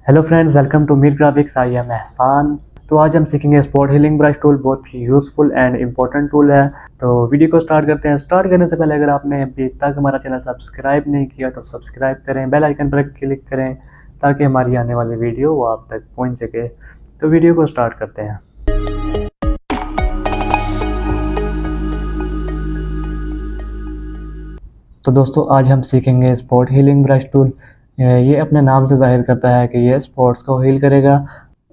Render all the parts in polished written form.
Hello friends, welcome to Mir graphics. I am Ehsan. तो आज हम सीखेंगे स्पॉट हीलिंग ब्रश टूल। बहुत ही यूज़फुल एंड इम्पोर्टेंट टूल है। तो वीडियो को स्टार्ट करते हैं। स्टार्ट करने से पहले अगर आपने अभी तक हमारा चैनल सब्सक्राइब नहीं किया तो सब्सक्राइब करें, बेल आइकन पर क्लिक करें ताकि हमारी आने वाली वीडियो वो आप तक पहुंच सके। तो वीडियो को स्टार्ट करते हैं। तो दोस्तों, आज हम सीखेंगे स्पॉट हीलिंग ब्रश टूल। ये अपने नाम से जाहिर करता है कि ये स्पॉट्स को हील करेगा।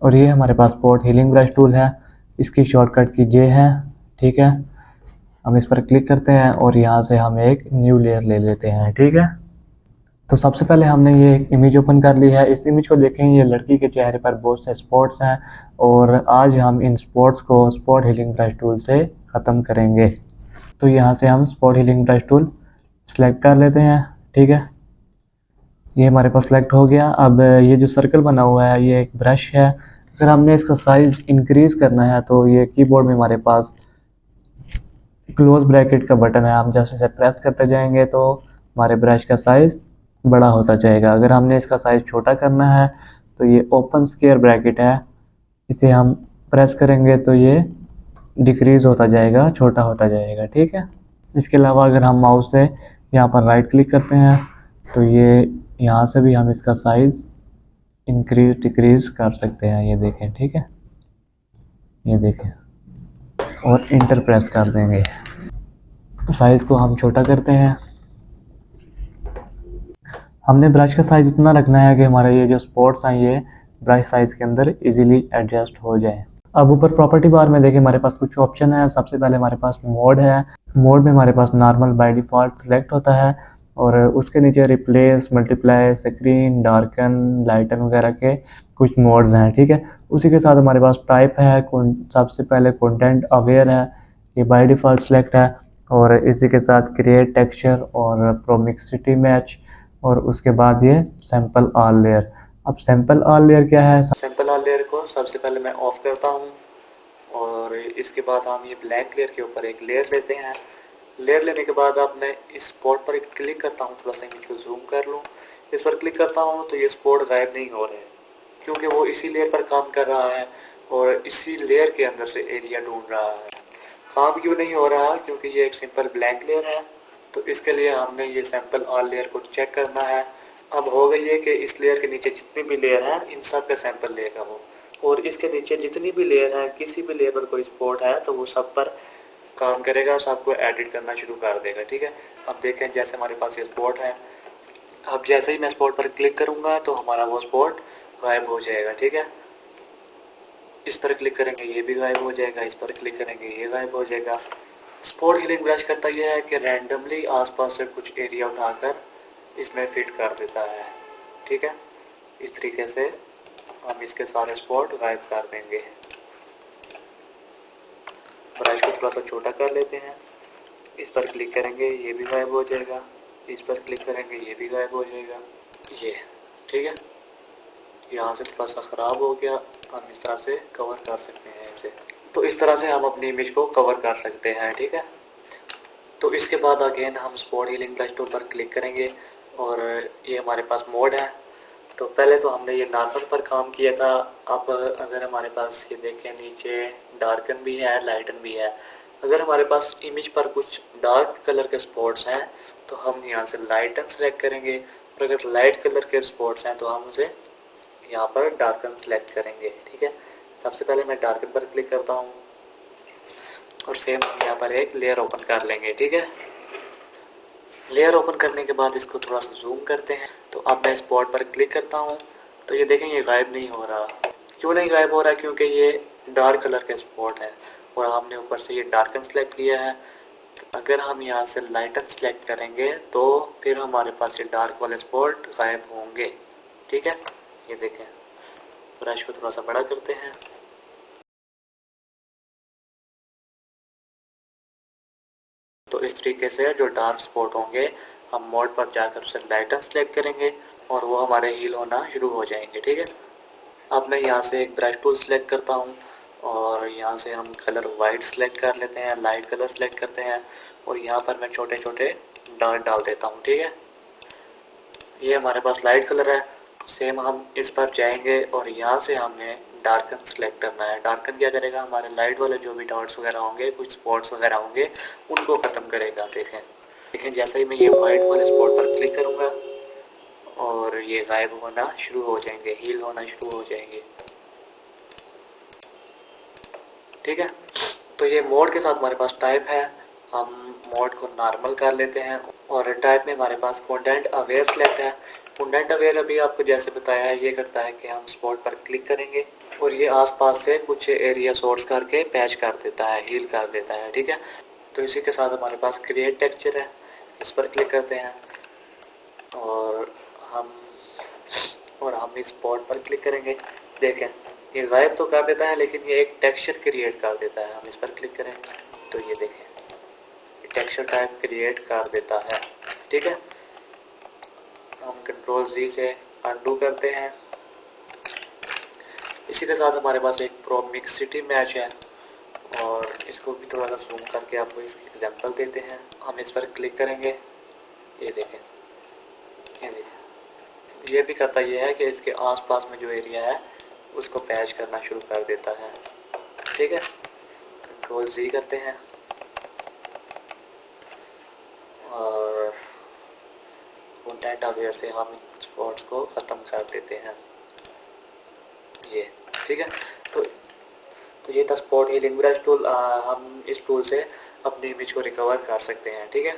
और ये हमारे पास स्पॉट हीलिंग ब्रश टूल है। इसकी शॉर्टकट की जे है। ठीक है, हम इस पर क्लिक करते हैं और यहाँ से हम एक न्यू लेयर ले लेते हैं। ठीक है, तो सबसे पहले हमने ये एक इमेज ओपन कर ली है। इस इमेज को देखें, ये लड़की के चेहरे पर बहुत से स्पॉट्स हैं और आज हम इन स्पॉट्स को स्पॉट हीलिंग ब्रश टूल से ख़त्म करेंगे। तो यहाँ से हम spot healing brush tool select कर लेते हैं। ठीक है, ये हमारे पास सेलेक्ट हो गया। अब ये जो सर्कल बना हुआ है ये एक ब्रश है। अगर हमने इसका साइज़ इंक्रीज़ करना है तो ये कीबोर्ड में हमारे पास क्लोज ब्रैकेट का बटन है। हम जैसे इसे प्रेस करते जाएंगे तो हमारे ब्रश का साइज़ बड़ा होता जाएगा। अगर हमने इसका साइज़ छोटा करना है तो ये ओपन स्क्वायर ब्रैकेट है, इसे हम प्रेस करेंगे तो ये डिक्रीज़ होता जाएगा, छोटा होता जाएगा। ठीक है, इसके अलावा अगर हम माउस से यहाँ पर राइट क्लिक करते हैं तो ये यहाँ से भी हम इसका साइज़ इंक्रीज डिक्रीज़ कर सकते हैं। ये देखें, ठीक है, ये देखें, और इंटर प्रेस कर देंगे। साइज़ को हम छोटा करते हैं। हमने ब्रश का साइज़ इतना रखना है कि हमारे ये जो स्पॉट्स हैं ये ब्रश साइज़ के अंदर इजीली एडजस्ट हो जाए। अब ऊपर प्रॉपर्टी बार में देखें, हमारे पास कुछ ऑप्शन है। सबसे पहले हमारे पास मोड है। मोड में हमारे पास नॉर्मल बाय डिफ़ॉल्ट सेलेक्ट होता है और उसके नीचे रिप्लेस, मल्टीप्लाई, स्क्रीन, डार्कन, लाइटन वगैरह के कुछ मोड्स हैं। ठीक है, उसी के साथ हमारे पास टाइप है। सबसे पहले कंटेंट अवेयर है, ये बाय डिफ़ॉल्ट सेलेक्ट है। और इसी के साथ क्रिएट टेक्सचर और प्रोमिक्सिटी मैच, और उसके बाद ये सैम्पल ऑल लेयर। अब सैम्पल ऑल लेयर क्या है? सैम्पल ऑल लेयर को सबसे पहले मैं ऑफ करता हूँ और इसके बाद हम ये ब्लैक लेयर के ऊपर एक लेयर लेते हैं। लेयर लेने के बाद अब मैं इस स्पॉट पर क्लिक करता हूँ। थोड़ा सा इमेज को जूम कर लूँ। इस पर क्लिक करता हूँ तो ये स्पॉट गायब नहीं हो रहे क्योंकि वो इसी लेयर पर काम कर रहा है और इसी लेयर के अंदर से एरिया ढूंढ रहा है। काम क्यों नहीं हो रहा? क्योंकि ये एक सिंपल ब्लैंक लेयर है। तो इसके लिए हमने ये सैम्पल ऑल लेयर को चेक करना है। अब हो गई है कि इस लेयर के नीचे जितनी भी लेयर हैं इन सब का सैंपल लेगा वो, और इसके नीचे जितनी भी लेयर है, किसी भी लेयर पर कोई स्पॉट है तो वो सब पर काम करेगा, सबको एडिट करना शुरू कर देगा। ठीक है, अब देखें जैसे हमारे पास ये स्पॉट है। अब जैसे ही मैं स्पॉट पर क्लिक करूँगा तो हमारा वो स्पॉट गायब हो जाएगा। ठीक है, इस पर क्लिक करेंगे ये भी गायब हो जाएगा, इस पर क्लिक करेंगे ये गायब हो जाएगा। स्पॉट हीलिंग ब्रश करता यह है कि रैंडमली आसपास से कुछ एरिया उठाकर इसमें फिट कर देता है। ठीक है, इस तरीके से हम इसके सारे स्पॉट गायब कर देंगे। ब्रश को थोड़ा सा छोटा कर लेते हैं। इस पर क्लिक करेंगे ये भी गायब हो जाएगा, इस पर क्लिक करेंगे ये भी गायब हो जाएगा। ये ठीक है, यहाँ से थोड़ा सा ख़राब हो गया, हम इस तरह से कवर कर सकते हैं इसे। तो इस तरह से हम अपनी इमेज को कवर कर सकते हैं। ठीक है, तो इसके बाद अगेन हम स्पॉट हीलिंग ब्रश टूल पर क्लिक करेंगे और ये हमारे पास मोड है। तो पहले तो हमने ये नॉर्मल पर काम किया था। अब अगर हमारे पास ये देखें नीचे डार्कन भी है, लाइटन भी है। अगर हमारे पास इमेज पर कुछ डार्क कलर के स्पॉट्स हैं तो हम यहाँ से लाइटन सेलेक्ट करेंगे, और अगर लाइट कलर के स्पॉट्स हैं तो हम उसे यहाँ पर डार्कन सेलेक्ट करेंगे। ठीक है, सबसे पहले मैं डार्कन पर क्लिक करता हूँ और सेम हम यहाँ पर एक लेयर ओपन कर लेंगे। ठीक है, लेयर ओपन करने के बाद इसको थोड़ा सा जूम करते हैं। तो अब मैं स्पॉट पर क्लिक करता हूँ तो ये देखें ये गायब नहीं हो रहा। क्यों नहीं गायब हो रहा? क्योंकि ये डार्क कलर के स्पॉट है और हमने ऊपर से ये डार्कन सेलेक्ट किया है। अगर हम यहाँ से लाइटन सेलेक्ट करेंगे तो फिर हमारे पास ये डार्क वाले स्पॉट गायब होंगे। ठीक है, ये देखें, ब्रश को थोड़ा सा बड़ा करते हैं। तो इस तरीके से जो डार्क स्पॉट होंगे हम मोड पर जाकर उसे लाइटन सेलेक्ट करेंगे और वो हमारे हील होना शुरू हो जाएंगे। ठीक है, अब मैं यहाँ से एक ब्रश टूल सेलेक्ट करता हूँ और यहाँ से हम कलर वाइट सेलेक्ट कर लेते हैं, लाइट कलर सेलेक्ट करते हैं और यहाँ पर मैं छोटे छोटे डार्क डाल देता हूँ। ठीक है, ये हमारे पास लाइट कलर है। सेम हम इस पर जाएंगे और यहाँ से हमें डार्कन सेलेक्ट करना है। डार्कन क्या करेगा, हमारे लाइट वाले जो भी डॉट्स वगैरह होंगे, कुछ स्पॉट्स वगैरह होंगे, उनको ख़त्म करेगा। देखें जैसे ही मैं ये वाइट वाले स्पॉट पर क्लिक करूँगा और ये गायब होना शुरू हो जाएंगे, हील होना शुरू हो जाएंगे। ठीक है, तो ये मोड के साथ हमारे पास टाइप है, हम मोड को नॉर्मल कर लेते हैं और टाइप में हमारे पास कंटेंट अवेयर सेलेक्ट है। कंटेंट अवेयर अभी आपको जैसे बताया है, ये करता है कि हम स्पॉट पर क्लिक करेंगे और ये आसपास से कुछ एरिया सोर्स करके पैच कर देता है, हील कर देता है। ठीक है, तो इसी के साथ हमारे पास क्रिएट टेक्सचर है, इस पर क्लिक करते हैं और हम इस स्पॉट पर क्लिक करेंगे। देखें ये गायब तो कर देता है लेकिन ये एक टेक्सचर क्रिएट कर देता है। हम इस पर क्लिक करेंगे तो ये देखें टेक्सचर टाइप क्रिएट कर देता है। ठीक है, हम कंट्रोल Z से अनडू करते हैं। इसी के साथ हमारे पास एक प्रो मिक्सिटी मैच है और इसको भी थोड़ा सा जूम करके आपको इसकी एग्जांपल देते हैं। हम इस पर क्लिक करेंगे, ये देखें ये भी करता ये है कि इसके आसपास में जो एरिया है उसको पैच करना शुरू कर देता है। ठीक है, कंट्रोल Z करते हैं और कंटेंट अवेयर से हम स्पॉट्स को ख़त्म कर देते हैं ये। ठीक है, तो ये था स्पॉट हीलिंग ब्रश टूल। हम इस टूल से अपनी इमेज को रिकवर कर सकते हैं। ठीक है,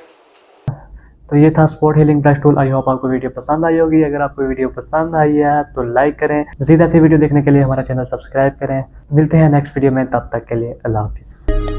तो ये था spot healing brush tool. I hope आपको वीडियो पसंद आई होगी। अगर आपको वीडियो पसंद आई है तो लाइक करें। मज़ीद ऐसी वीडियो देखने के लिए हमारा चैनल सब्सक्राइब करें। मिलते हैं नेक्स्ट वीडियो में, तब तक के लिए अल्लाह हाफिज़।